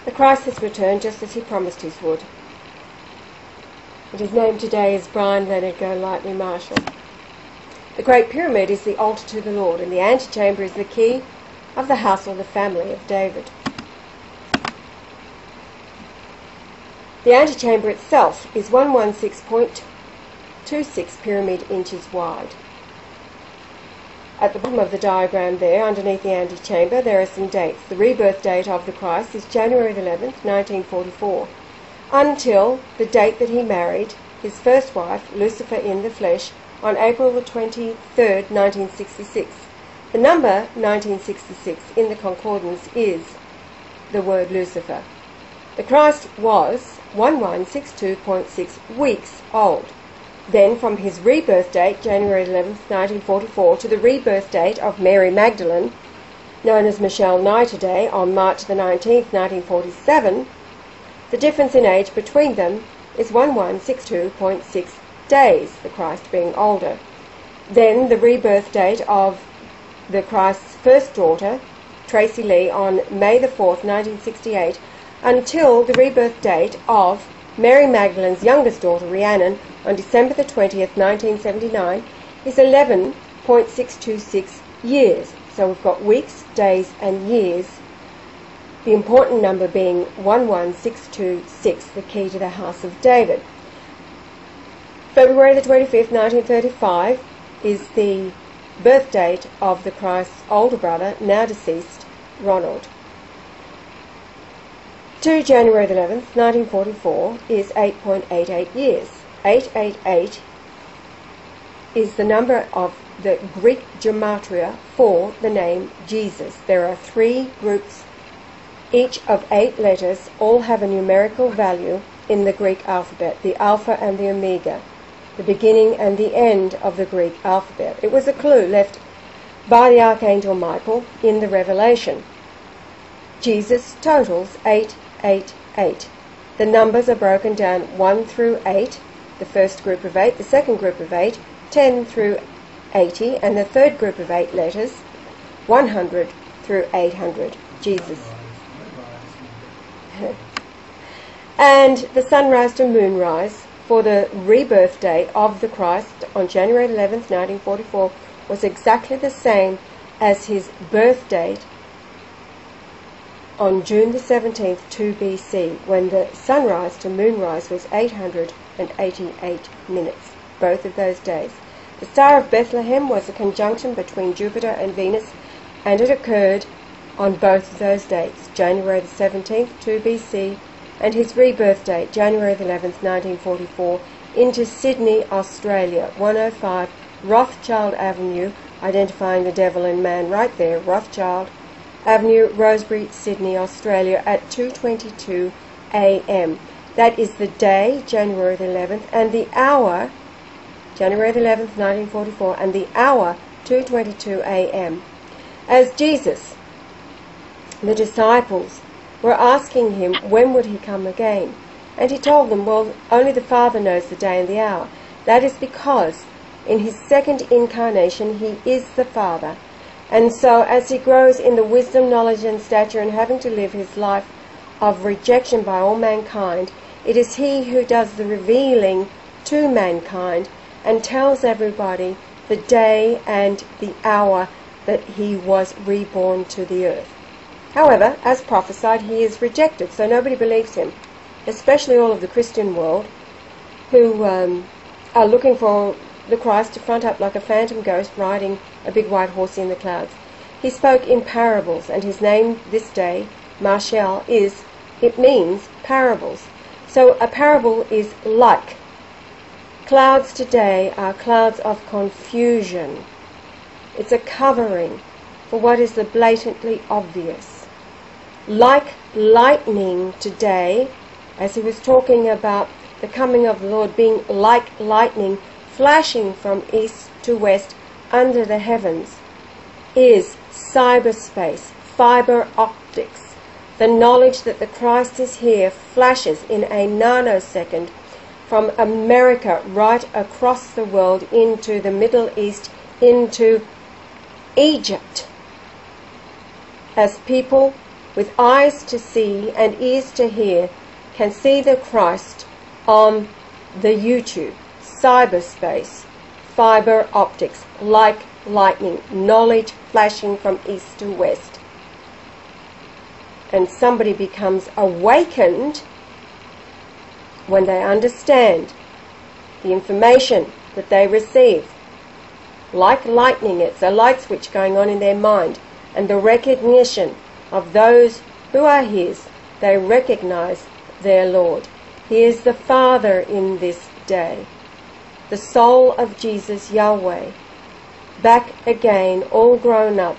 The Christ has returned just as he promised he would. And his name today is Brian Leonard Golightly Marshall. The Great Pyramid is the altar to the Lord, and the antechamber is the key of the house or the family of David. The antechamber itself is 116.26 pyramid inches wide. At the bottom of the diagram there, underneath the antechamber, there are some dates. The rebirth date of the Christ is January 11th, 1944, until the date that he married his first wife, Lucifer in the flesh, on April the 23rd, 1966. The number 1966 in the concordance is the word Lucifer. The Christ was 1162.6 weeks old. Then from his rebirth date, January 11th, 1944, to the rebirth date of Mary Magdalene, known as Michelle Nye today, on March the 19th, 1947, the difference in age between them is 1162.6 days, the Christ being older. Then the rebirth date of the Christ's first daughter, Tracy Lee, on May the 4th, 1968, until the rebirth date of Mary Magdalene's youngest daughter, Rhiannon, on December the 20th, 1979, is 11.626 years. So we've got weeks, days and years, the important number being 11626, the key to the house of David. February the 25th, 1935, is the birth date of the Christ's older brother, now deceased, Ronald. To January 11th, 1944, is 8.88 years. 888 is the number of the Greek gematria for the name Jesus. There are 3 groups, each of 8 letters. All have a numerical value in the Greek alphabet, the Alpha and the Omega, the beginning and the end of the Greek alphabet. It was a clue left by the Archangel Michael in the Revelation. Jesus totals 888. The numbers are broken down 1 through 8, the first group of 8, the second group of 8, 10 through 80, and the third group of 8 letters, 100 through 800. Jesus. And the sunrise to moonrise for the rebirth date of the Christ on January 11th, 1944, was exactly the same as his birth date on June the 17th, 2 BC, when the sunrise to moonrise was 888 minutes, both of those days. The Star of Bethlehem was a conjunction between Jupiter and Venus, and it occurred on both of those dates, January the 17th, 2 BC, and his rebirth date, January the 11th, 1944, into Sydney, Australia, 105 Rothschild Avenue, identifying the devil in man right there, Rothschild Avenue, Rosebery, Sydney, Australia, at 2:22 a.m. That is the day, January the 11th, and the hour, January the 11th, 1944, and the hour, 2:22 a.m. As Jesus, the disciples, were asking him when would he come again, and he told them, well, only the Father knows the day and the hour. That is because in his second incarnation he is the Father. And so as he grows in the wisdom, knowledge and stature, and having to live his life of rejection by all mankind, it is he who does the revealing to mankind and tells everybody the day and the hour that he was reborn to the earth. However, as prophesied, he is rejected, so nobody believes him, especially all of the Christian world, who are looking for the Christ to front up like a phantom ghost riding a big white horse in the clouds. He spoke in parables, and his name this day, Marshall, it means parables. So a parable is like. Clouds today are clouds of confusion. It's a covering for what is the blatantly obvious. Like lightning today, as he was talking about the coming of the Lord being like lightning, flashing from east to west under the heavens, is cyberspace, fiber optics. The knowledge that the Christ is here flashes in a nanosecond from America right across the world into the Middle East, into Egypt, as people with eyes to see and ears to hear can see the Christ on the YouTube, cyberspace, fiber optics, like lightning, knowledge flashing from east to west. And somebody becomes awakened when they understand the information that they receive. Like lightning, it's a light switch going on in their mind, and the recognition of those who are his. They recognize their Lord. He is the Father in this day, the soul of Jesus, Yahweh, back again, all grown up,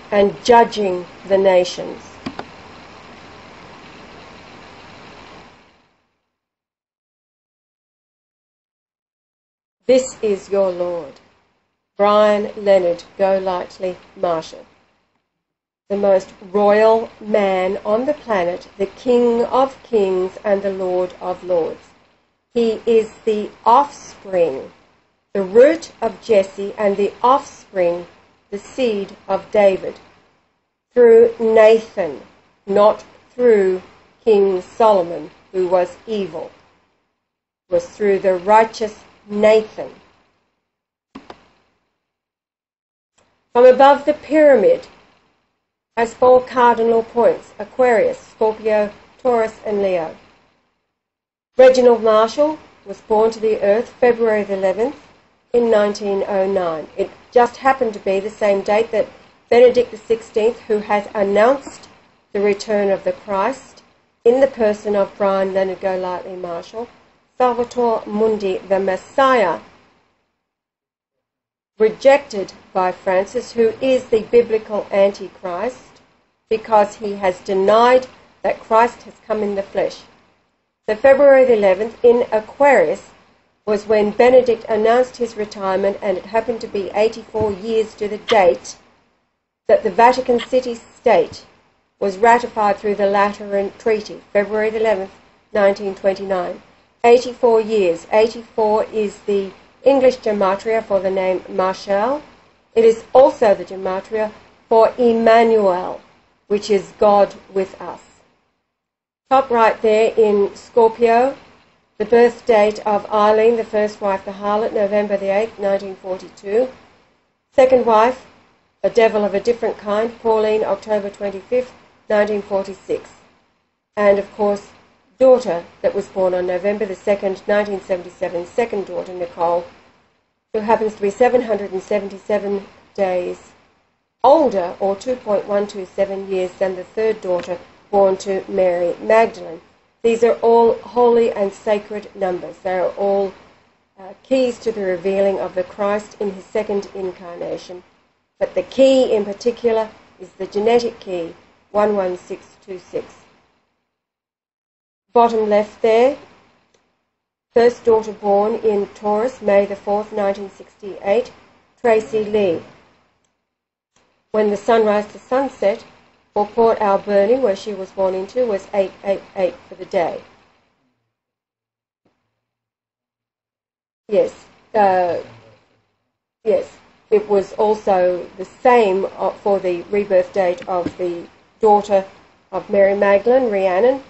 and judging the nations. This is your Lord. Brian Leonard Golightly Marshall, the most royal man on the planet, the King of Kings and the Lord of Lords. He is the offspring, the root of Jesse, and the offspring, the seed of David, through Nathan, not through King Solomon, who was evil. It was through the righteous Nathan. From above the pyramid has 4 cardinal points: Aquarius, Scorpio, Taurus and Leo. Reginald Marshall was born to the earth February the 11th in 1909. It just happened to be the same date that Benedict XVI, who has announced the return of the Christ in the person of Brian Leonard Golightly Marshall, Salvator Mundi, the Messiah, rejected by Francis, who is the biblical Antichrist, because he has denied that Christ has come in the flesh. So February the 11th in Aquarius was when Benedict announced his retirement, and it happened to be 84 years to the date that the Vatican City State was ratified through the Lateran Treaty, February the 11th, 1929. 84 years. 84 is the English gematria for the name Marshall. It is also the gematria for Emmanuel, which is God with us. Top right there in Scorpio, the birth date of Eileen, the first wife, the harlot, November the 8th, 1942. Second wife, a devil of a different kind, Pauline, October 25th, 1946. And of course, daughter that was born on November the 2nd, 1977, second daughter, Nicole, who happens to be 777 days older, or 2.127 years, than the third daughter born to Mary Magdalene. These are all holy and sacred numbers. They are all keys to the revealing of the Christ in his second incarnation. But the key in particular is the genetic key, 11626. Bottom left there, first daughter born in Taurus, May the 4th, 1968, Tracy Lee. When the sunrise to sunset for Port Alberni, where she was born into, was 888 for the day. Yes, it was also the same for the rebirth date of the daughter of Mary Magdalene, Rhiannon,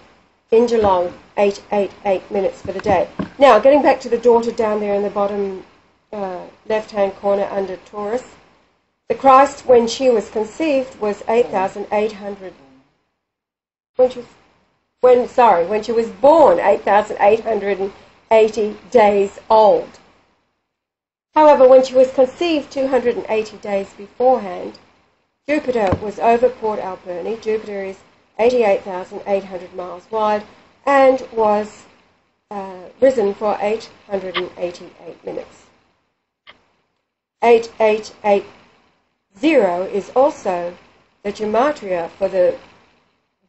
in Geelong, 888 minutes for the day. Now, getting back to the daughter down there in the bottom left-hand corner under Taurus, the Christ, when she was conceived, was 8,800. When she was born, 8,880 days old. However, when she was conceived 280 days beforehand, Jupiter was over Port Alberni. Jupiter is 88,800 miles wide and was risen for 888 minutes. 8880 is also the gematria for the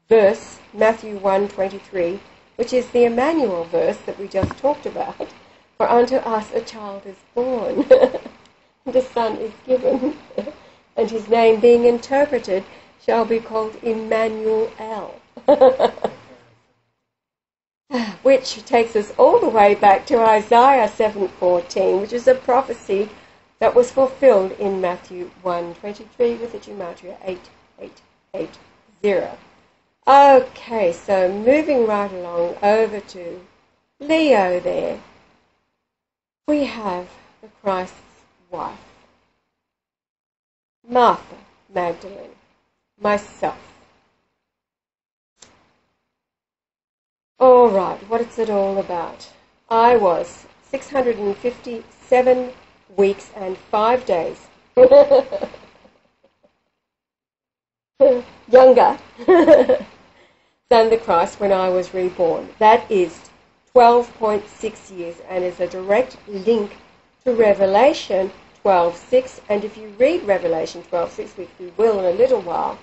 verse, Matthew 1:23, which is the Emmanuel verse that we just talked about. For unto us a child is born, and a son is given, and his name being interpreted shall be called Emmanuel, which takes us all the way back to Isaiah 7:14, which is a prophecy that was fulfilled in Matthew 1:23 with the gematria 880. Okay, so moving right along over to Leo there, we have the Christ's wife, Martha Magdalene, myself. All right, what is it all about? I was 657 weeks and 5 days younger than the Christ when I was reborn. That is 12.6 years and is a direct link to Revelation 12:6. And if you read Revelation 12:6, which we will in a little while,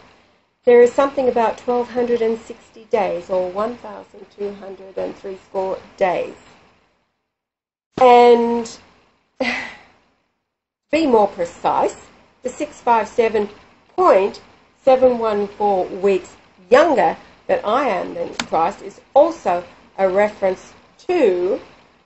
there is something about 1,260 days, or 1,203 score days. And to be more precise, the 657.714 weeks younger that I am than Christ is also a reference to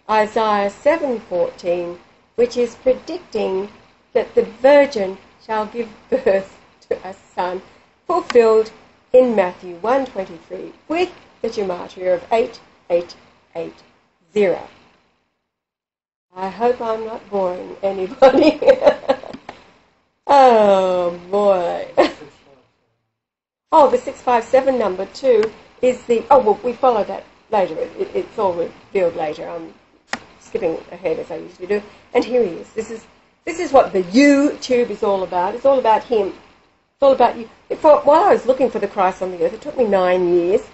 Isaiah 7:14, which is predicting that the virgin shall give birth to a son, fulfilled in Matthew 1:23 with the gematria of 8880. I hope I'm not boring anybody. Oh boy. Oh, the 657 number too is the, oh well, we follow that later. It's all revealed later. I'm skipping ahead as I usually do. And here he is. This is what the YouTube is all about. It's all about him. It's all about you. While I was looking for the Christ on the earth, it took me 9 years.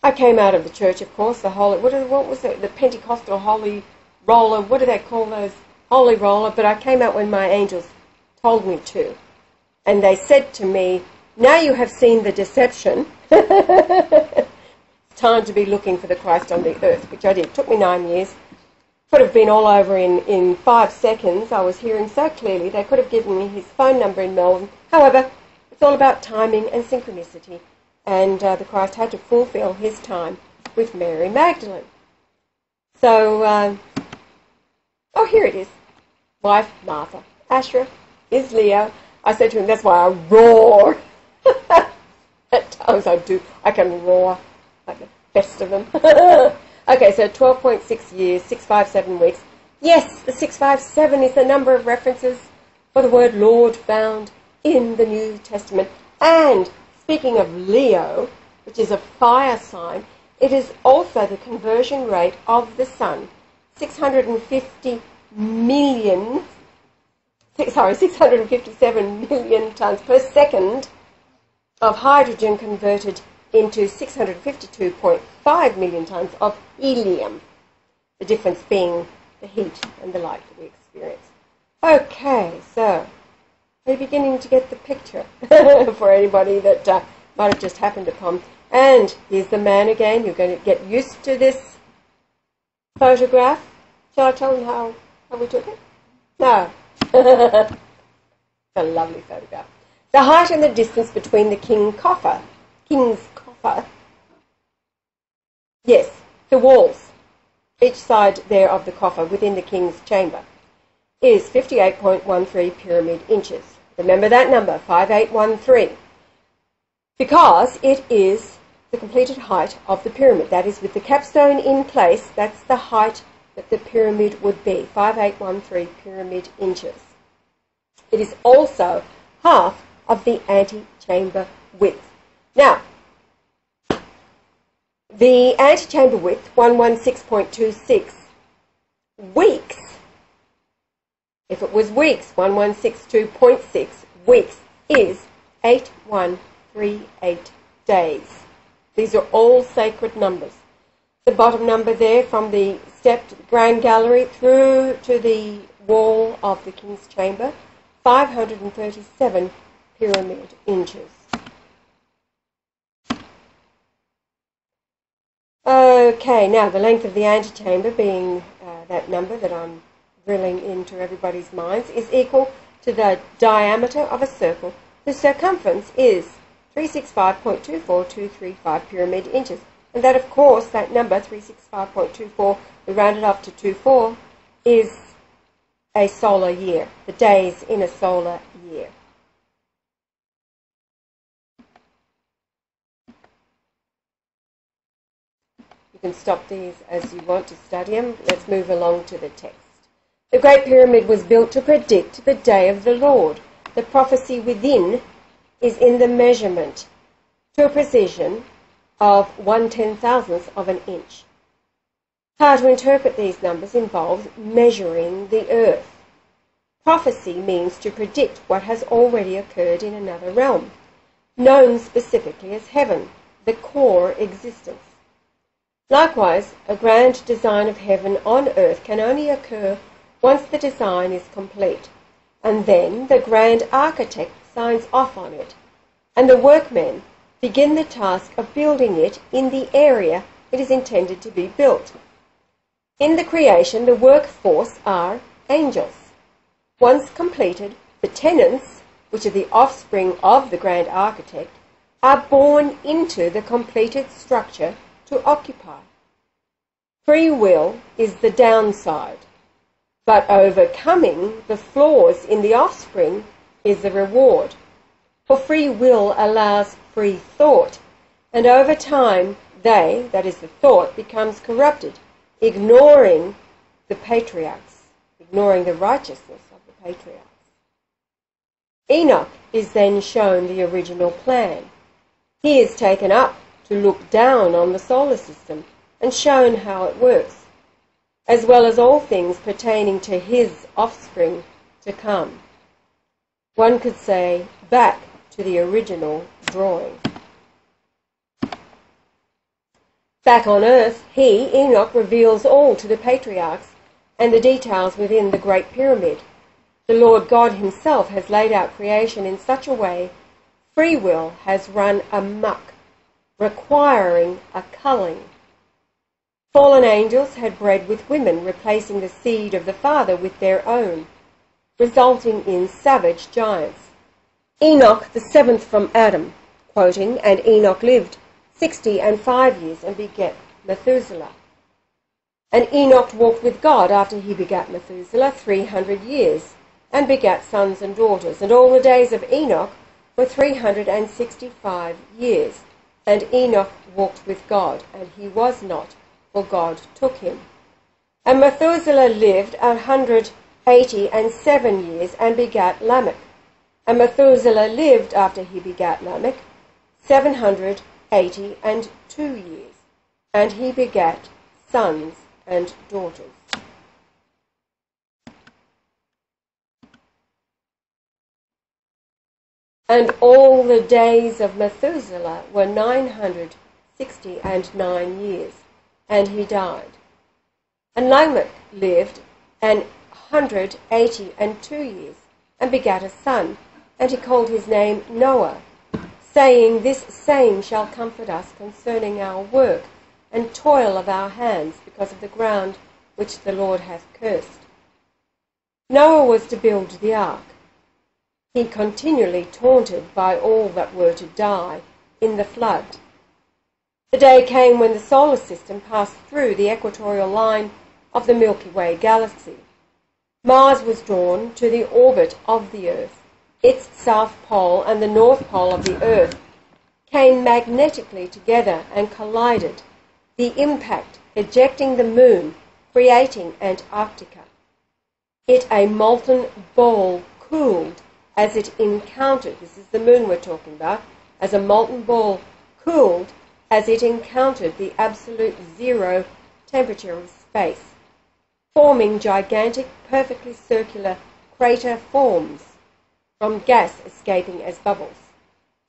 I came out of the church, of course, the holy, what was it, the Pentecostal holy roller, what do they call those? Holy roller. But I came out when my angels told me to. And they said to me, now you have seen the deception. It's time to be looking for the Christ on the earth, which I did. It took me 9 years. Could have been all over in 5 seconds. I was hearing so clearly. They could have given me his phone number in Melbourne. However, it's all about timing and synchronicity. And the Christ had to fulfill his time with Mary Magdalene. So, oh, here it is. Wife, Martha. Asherah is Leo. I said to him, that's why I roar. At times I do. I can roar like the best of them. Okay, so 12.6 years, 657 weeks. Yes, the 657 is the number of references for the word Lord found in the New Testament. And speaking of Leo, which is a fire sign, it is also the conversion rate of the sun. 657 million tons per second of hydrogen converted into 652.5 million tons of helium. The difference being the heat and the light that we experience. Okay, so we're beginning to get the picture for anybody that might have just happened upon. And here's the man again. You're going to get used to this photograph. Shall I tell them how we took it? No. It's a lovely photograph. The height and the distance between the king's coffer. Yes, the walls, each side there of the coffer within the king's chamber, is 58.13 pyramid inches. Remember that number, 5813, because it is the completed height of the pyramid. That is, with the capstone in place, that's the height that the pyramid would be, 5813 pyramid inches. It is also half of the antechamber width. Now, the antechamber width, 116.26 weeks, if it was weeks, 1162.6 weeks is 8138 days. These are all sacred numbers. The bottom number there from the step to the grand gallery through to the wall of the king's chamber, 537 pyramid inches. Okay, now the length of the antechamber, being that number that I'm drilling into everybody's minds, is equal to the diameter of a circle. The circumference is 365.24235 pyramid inches. And that, of course, that number, 365.24, we rounded up to 24, is a solar year, the days in a solar year. You can stop these as you want to study them. Let's move along to the text. The Great Pyramid was built to predict the day of the Lord. The prophecy within is in the measurement to a precision of 1/10,000th of an inch. How to interpret these numbers involves measuring the earth. Prophecy means to predict what has already occurred in another realm, known specifically as heaven, the core existence. Likewise, a grand design of heaven on earth can only occur once the design is complete, and then the grand architect signs off on it, and the workmen begin the task of building it in the area it is intended to be built. In the creation, the workforce are angels. Once completed, the tenants, which are the offspring of the grand architect, are born into the completed structure to occupy. Free will is the downside, but overcoming the flaws in the offspring is the reward. For free will allows free thought, and over time they, that is the thought, becomes corrupted, ignoring the patriarchs, ignoring the righteousness of the patriarchs. Enoch is then shown the original plan. He is taken up to look down on the solar system and shown how it works, as well as all things pertaining to his offspring to come. One could say, back to the original drawing. Back on earth, Enoch, reveals all to the patriarchs and the details within the Great Pyramid. The Lord God himself has laid out creation in such a way free will has run amok, requiring a culling. Fallen angels had bred with women, replacing the seed of the father with their own, resulting in savage giants. Enoch, the seventh from Adam, quoting, "And Enoch lived 65 years and begat Methuselah. And Enoch walked with God after he begat Methuselah 300 years, and begat sons and daughters. And all the days of Enoch were 365 years. And Enoch walked with God, and he was not, for God took him. And Methuselah lived 187 years, and begat Lamech. And Methuselah lived after he begat Lamech 782 years, and he begat sons and daughters." And all the days of Methuselah were 969 years, and he died. And Lamech lived 182 years, and begat a son, and he called his name Noah, saying, "This same shall comfort us concerning our work and toil of our hands, because of the ground which the Lord hath cursed." Noah was to build the ark. He continually taunted by all that were to die in the flood. The day came when the solar system passed through the equatorial line of the Milky Way galaxy. Mars was drawn to the orbit of the Earth. Its south pole and the north pole of the Earth came magnetically together and collided, the impact ejecting the moon, creating Antarctica. It, a molten ball, cooled as it encountered, this is the moon we're talking about, as a molten ball cooled as it encountered the absolute zero temperature of space, forming gigantic, perfectly circular crater forms from gas escaping as bubbles.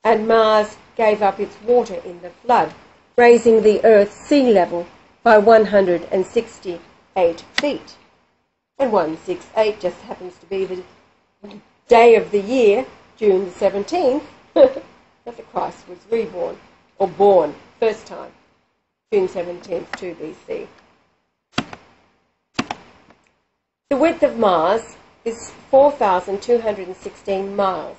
And Mars gave up its water in the flood, raising the Earth's sea level by 168 feet. And 168 just happens to be the day of the year, June the 17th, that the Christ was reborn, or born, first time, June 17th, 2 BC. The width of Mars is 4,216 miles.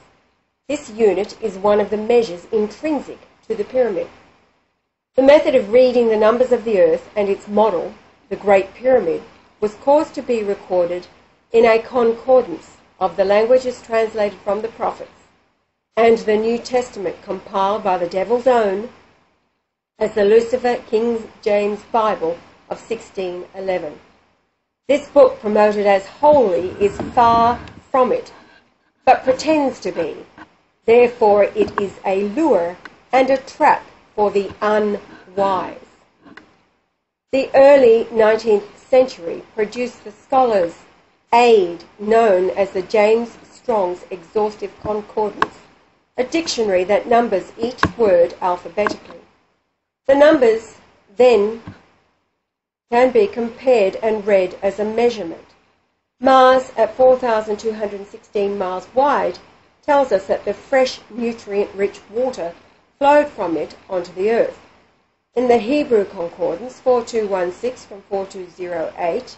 This unit is one of the measures intrinsic to the pyramid. The method of reading the numbers of the Earth and its model, the Great Pyramid, was caused to be recorded in a concordance of the languages translated from the prophets and the New Testament compiled by the devil's own as the Lucifer King James Bible of 1611. This book, promoted as holy, is far from it, but pretends to be. Therefore it is a lure and a trap for the unwise. The early 19th century produced the scholar's aid known as the James Strong's Exhaustive Concordance, a dictionary that numbers each word alphabetically. The numbers then can be compared and read as a measurement. Mars, at 4,216 miles wide, tells us that the fresh, nutrient-rich water flowed from it onto the earth. In the Hebrew Concordance, 4216 from 4208,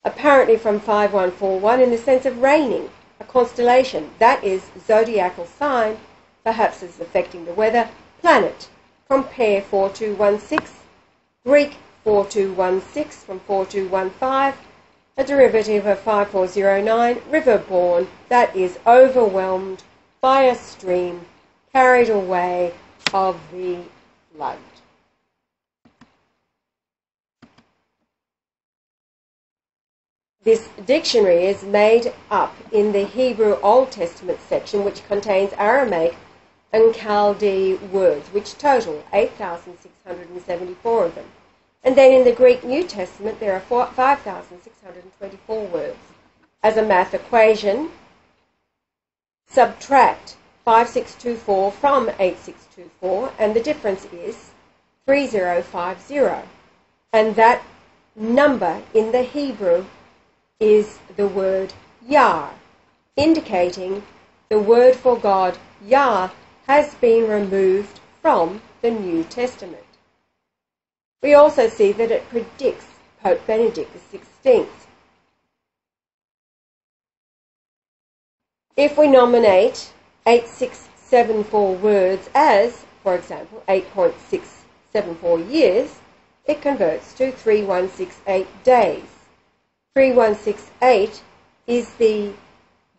apparently from 5141, in the sense of raining, a constellation, that is, zodiacal sign, perhaps as affecting the weather, planet. Compare 4216, Greek 4216 from 4215, a derivative of 5409, river-borne, that is, overwhelmed by a stream, carried away of the flood. This dictionary is made up in the Hebrew Old Testament section, which contains Aramaic and Chaldee words, which total 8,674 of them. And then in the Greek New Testament there are 5,624 words. As a math equation, subtract 5624 from 8624, and the difference is 3050. And that number in the Hebrew is the word Yah, indicating the word for God, Yah, has been removed from the New Testament. We also see that it predicts Pope Benedict XVI. If we nominate 8674 words as, for example, 8.674 years, it converts to 3168 days. 3168 is the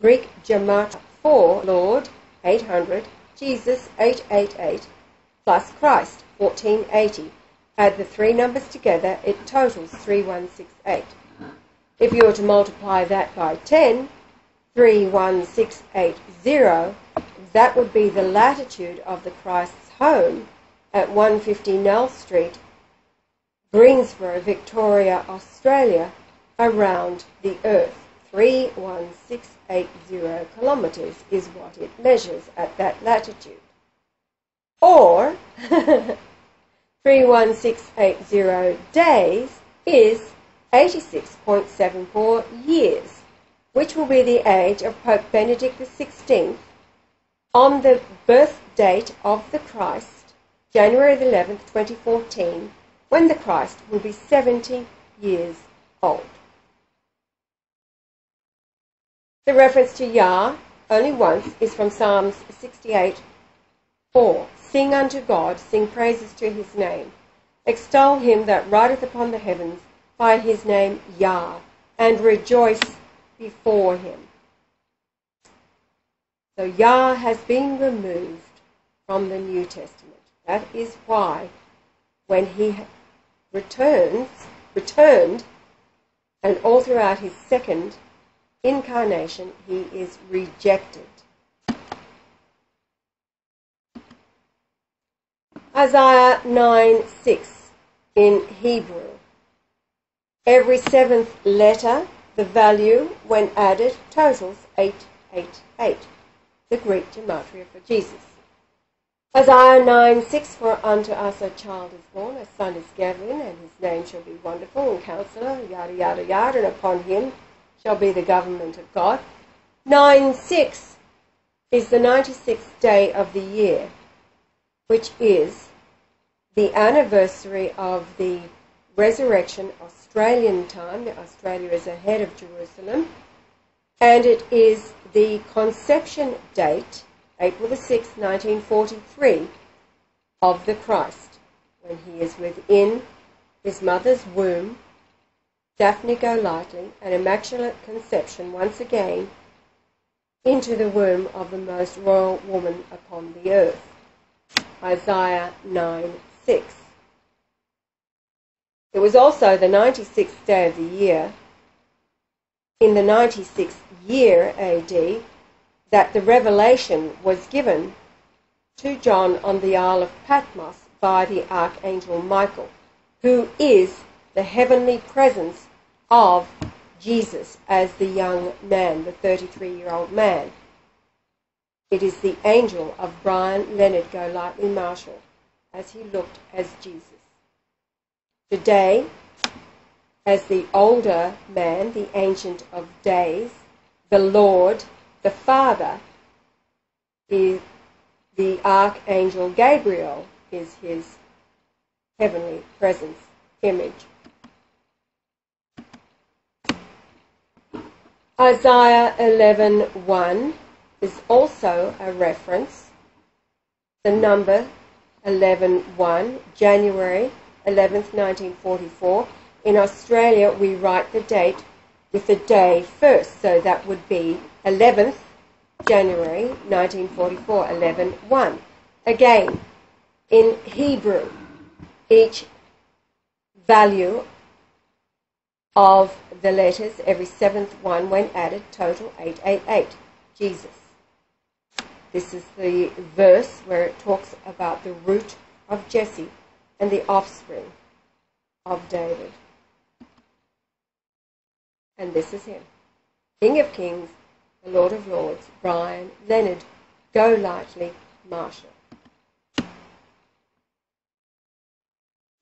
Greek gematria for Lord, 800, Jesus, 888, plus Christ, 1480. Add the three numbers together, it totals 3168. If you were to multiply that by 10, 31680, that would be the latitude of the Christ's home at 150 Nell Street, Greensboro, Victoria, Australia, around the Earth. 31680 kilometres is what it measures at that latitude. Or 31680 days is 86.74 years, which will be the age of Pope Benedict XVI on the birth date of the Christ, January 11th, 2014, when the Christ will be 70 years old. The reference to Yah, only once, is from Psalms 68:4. Sing unto God, sing praises to his name. Extol him that rideth upon the heavens by his name Yah, and rejoice before him. So Yah has been removed from the New Testament. That is why when he returned, and all throughout his second incarnation, he is rejected. Isaiah 9:6 in Hebrew. Every seventh letter, the value, when added, totals 888, the Greek gematria for Jesus. Isaiah 9:6, for unto us a child is born, a son is given, and his name shall be Wonderful and Counselor, yada, yada, yada, and upon him shall be the government of God. 9:6 is the 96th day of the year, which is the anniversary of the resurrection Australian time. Australia is ahead of Jerusalem. And it is the conception date, April the 6th, 1943, of the Christ, when he is within his mother's womb, Daphne Golightly, an immaculate conception once again into the womb of the most royal woman upon the earth. Isaiah 9:6. It was also the 96th day of the year, in the 96th year AD, that the revelation was given to John on the Isle of Patmos by the Archangel Michael, who is the heavenly presence of Jesus as the young man, the 33-year-old man. It is the angel of Leonard Golightly Marshall as he looked as Jesus. Today, as the older man, the Ancient of Days, the Lord, the Father, is the Archangel Gabriel is his heavenly presence image. Isaiah 11:1 is also a reference. The number 11:1, January 11th, 1944. In Australia, we write the date with the day first, so that would be 11th January 1944, 11:1. Again, in Hebrew, each value of the letters, every seventh one when added, total 888, Jesus. This is the verse where it talks about the root of Jesse and the offspring of David. And this is him, King of Kings, the Lord of Lords, Leonard Golightly Marshall.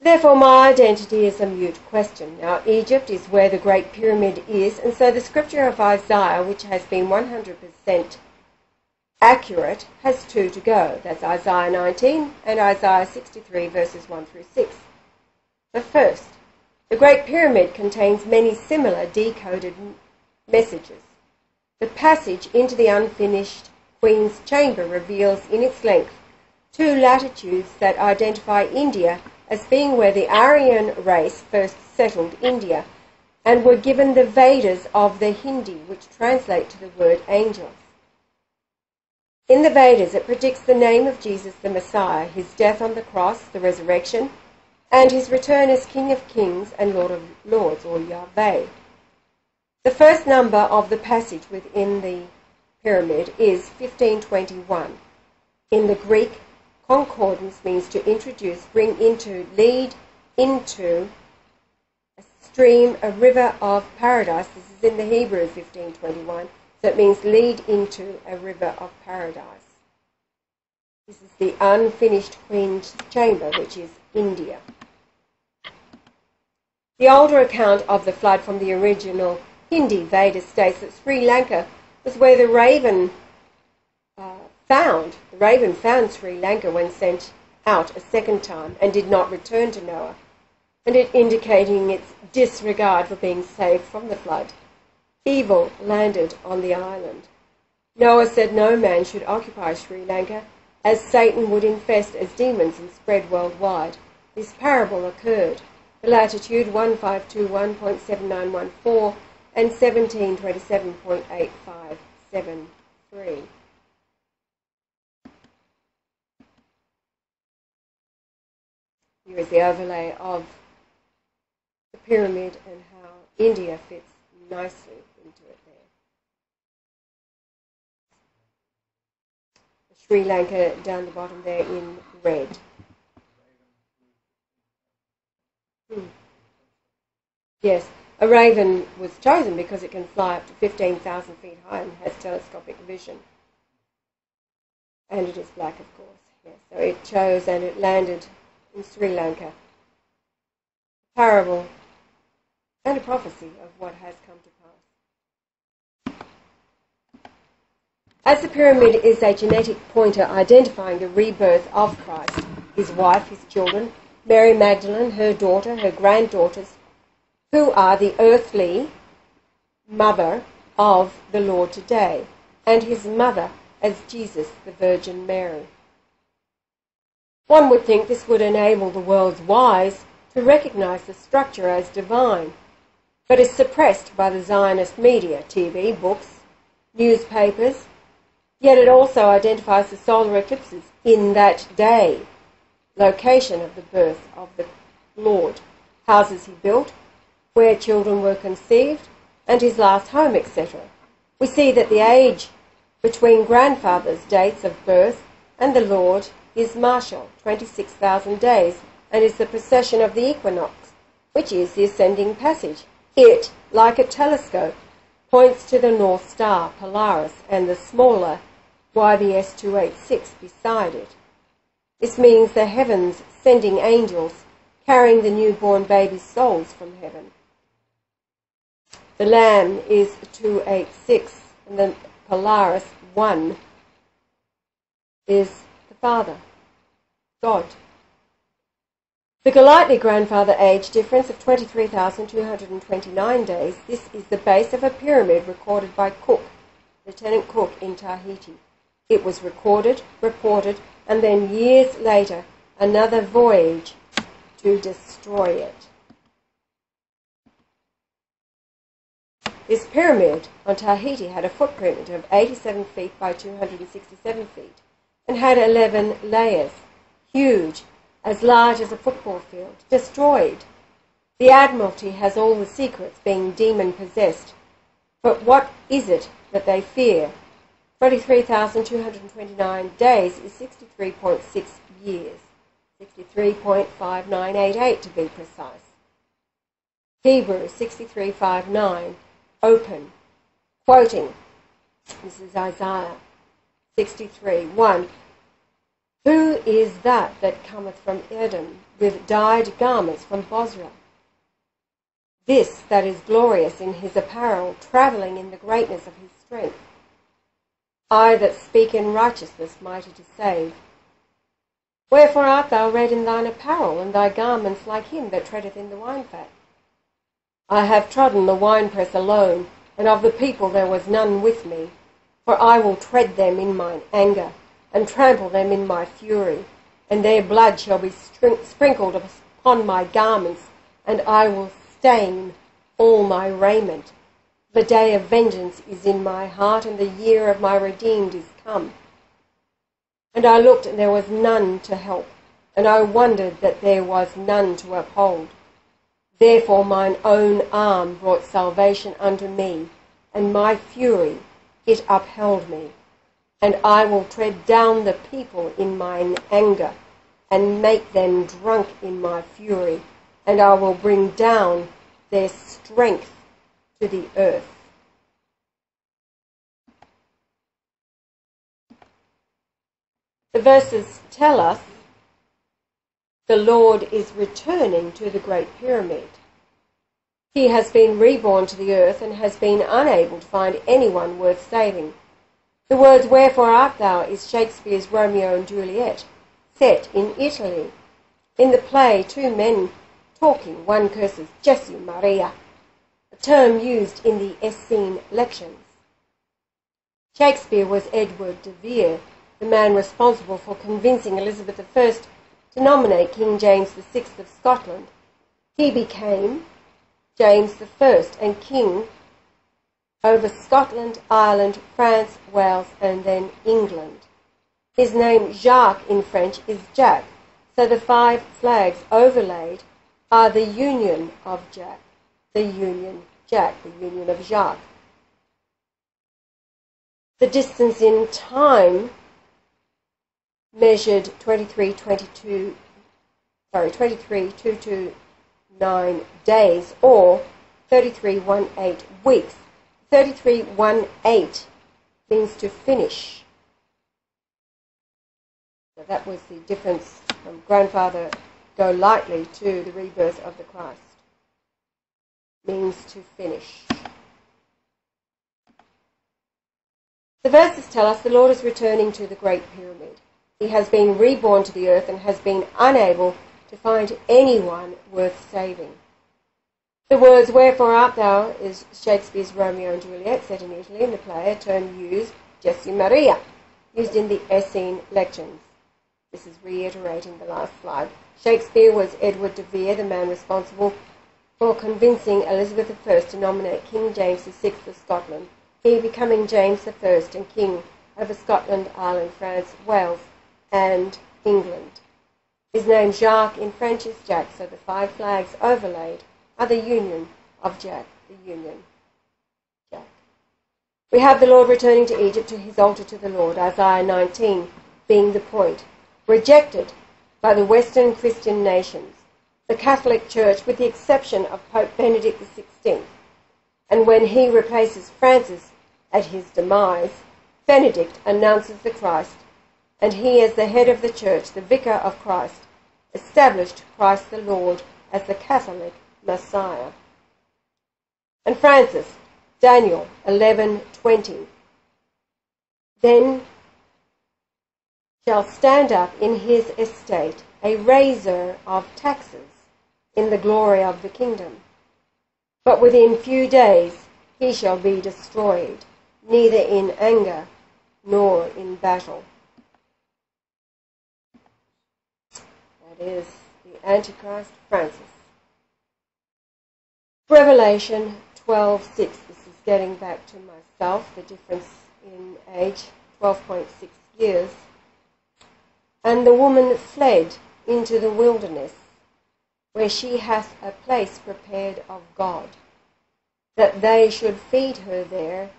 Therefore, my identity is a mute question. Now, Egypt is where the Great Pyramid is, and so the scripture of Isaiah, which has been 100% accurate, has two to go. That's Isaiah 19 and Isaiah 63, verses 1 through 6. But first, the Great Pyramid contains many similar decoded messages. The passage into the unfinished Queen's Chamber reveals in its length two latitudes that identify India as being where the Aryan race first settled India and were given the Vedas of the Hindi, which translate to the word angels. In the Vedas, it predicts the name of Jesus the Messiah, his death on the cross, the resurrection, and his return as King of Kings and Lord of Lords, or Yahweh. The first number of the passage within the pyramid is 1521. In the Greek, concordance means to introduce, bring into, lead into a stream, a river of paradise. This is in the Hebrew 1521, so it means lead into a river of paradise. This is the unfinished Queen's Chamber, which is India. The older account of the flood from the original Hindi Vedas states that Sri Lanka was where the raven found Sri Lanka when sent out a second time and did not return to Noah, and it indicating its disregard for being saved from the flood. Evil landed on the island. Noah said no man should occupy Sri Lanka, as Satan would infest as demons and spread worldwide. This parable occurred. The latitude 1521.7914 and 1727.8573. Here is the overlay of the pyramid and how India fits nicely into it there. Sri Lanka down the bottom there in red. Yes, a raven was chosen because it can fly up to 15,000 feet high and has telescopic vision. And it is black, of course. Yes, so it chose and it landed in Sri Lanka. A parable and a prophecy of what has come to pass. As the pyramid is a genetic pointer identifying the rebirth of Christ, his wife, his children, Mary Magdalene, her daughter, her granddaughters, who are the earthly mother of the Lord today, and his mother as Jesus, the Virgin Mary. One would think this would enable the world's wise to recognize the structure as divine, but is suppressed by the Zionist media, TV, books, newspapers, Yet it also identifies the solar eclipses in that day, location of the birth of the Lord, houses he built, where children were conceived, and his last home, etc. We see that the age between grandfather's dates of birth and the Lord is martial, 26,000 days, and is the precession of the equinox, which is the ascending passage. It, like a telescope, points to the North Star, Polaris, and the smaller YBS 286 beside it. This means the heavens sending angels carrying the newborn baby's souls from heaven. The Lamb is 286, and the Polaris 1 is the Father, God. The Golightly grandfather age difference of 23,229 days, this is the base of a pyramid recorded by Cook, Lieutenant Cook in Tahiti. It was recorded, reported, and then years later, another voyage to destroy it. This pyramid on Tahiti had a footprint of 87 feet by 267 feet and had 11 layers, huge, as large as a football field, destroyed. The Admiralty has all the secrets, being demon-possessed. But what is it that they fear? 23,229 days is 63.6 years, 63.5988 to be precise. Hebrews 63:5-9, open, quoting, this is Isaiah 63:1. Who is that cometh from Edom with dyed garments from Bozrah? This that is glorious in his apparel, travelling in the greatness of his strength. I that speak in righteousness, mighty to save. Wherefore art thou red in thine apparel, and thy garments like him that treadeth in the wine-fat? I have trodden the winepress alone, and of the people there was none with me. For I will tread them in mine anger, and trample them in my fury, and their blood shall be sprinkled upon my garments, and I will stain all my raiment. The day of vengeance is in my heart, and the year of my redeemed is come. And I looked, and there was none to help, and I wondered that there was none to uphold. Therefore mine own arm brought salvation unto me, and my fury it upheld me. And I will tread down the people in mine anger, and make them drunk in my fury, and I will bring down their strength to the earth. The verses tell us the Lord is returning to the Great Pyramid. He has been reborn to the earth and has been unable to find anyone worth saving. The words, wherefore art thou, is Shakespeare's Romeo and Juliet, set in Italy. In the play, two men talking, one curses Gesù Maria, a term used in the Essene lections. Shakespeare was Edward de Vere, the man responsible for convincing Elizabeth I to nominate King James VI of Scotland. He became James I and king over Scotland, Ireland, France, Wales, and then England. His name, Jacques in French, is Jack, so the 5 flags overlaid are the union of Jack, the union of Jacques. The distance in time measured 23,229 days, or 3318 weeks. 3318 means to finish. So that was the difference from grandfather Golightly to the rebirth of the Christ. Means to finish. The verses tell us the Lord is returning to the Great Pyramid. He has been reborn to the earth and has been unable to find anyone worth saving. The words, wherefore art thou, is Shakespeare's Romeo and Juliet, set in Italy in the play, a term used, Gesù Maria, used in the Essene lections. This is reiterating the last slide. Shakespeare was Edward de Vere, the man responsible for convincing Elizabeth I to nominate King James VI of Scotland, he becoming James I and king over Scotland, Ireland, France, Wales, and England. His name Jacques in French is Jack, so the 5 flags overlaid are the union of Jack, the union Jack. We have the Lord returning to Egypt to his altar to the Lord, Isaiah 19 being the point, rejected by the Western Christian nations, the Catholic Church with the exception of Pope Benedict XVI. And when he replaces Francis at his demise, Benedict announces the Christ, and he as the head of the Church, the Vicar of Christ, established Christ the Lord as the Catholic Messiah. And Francis, Daniel 11:20, then shall stand up in his estate a raiser of taxes in the glory of the kingdom. But within few days he shall be destroyed, neither in anger nor in battle. That is the Antichrist Francis. Revelation 12:6. This is getting back to myself, the difference in age, 12.6 years. And the woman fled into the wilderness, where she hath a place prepared of God, that they should feed her there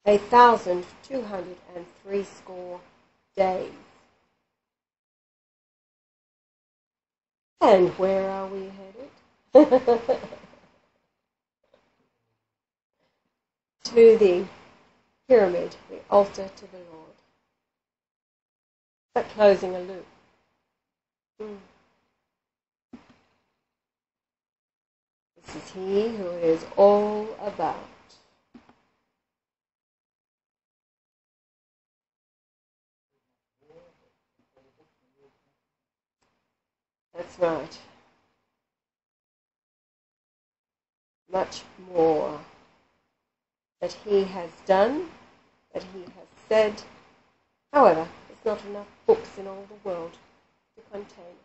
1,260 days. And where are we headed? To the pyramid, the altar to the Lord. But closing a loop. This is he who it is all about. That's right. Much more that he has done, that he has said. However, there's not enough books in all the world to contain it.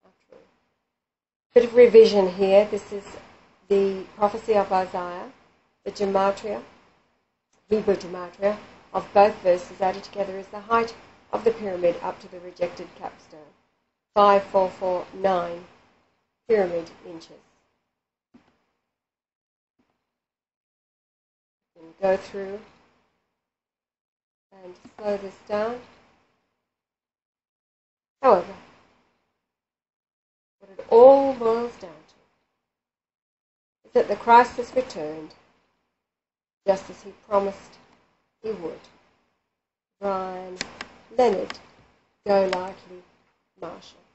After all. Bit of revision here. This is the prophecy of Isaiah, the gematria, Hebrew gematria, of both verses added together is the height of the pyramid up to the rejected capstone. 5,449 pyramid inches. You can go through and slow this down. However, what it all boils down to is that the Christ has returned just as he promised he would. Leonard Golightly Marshall.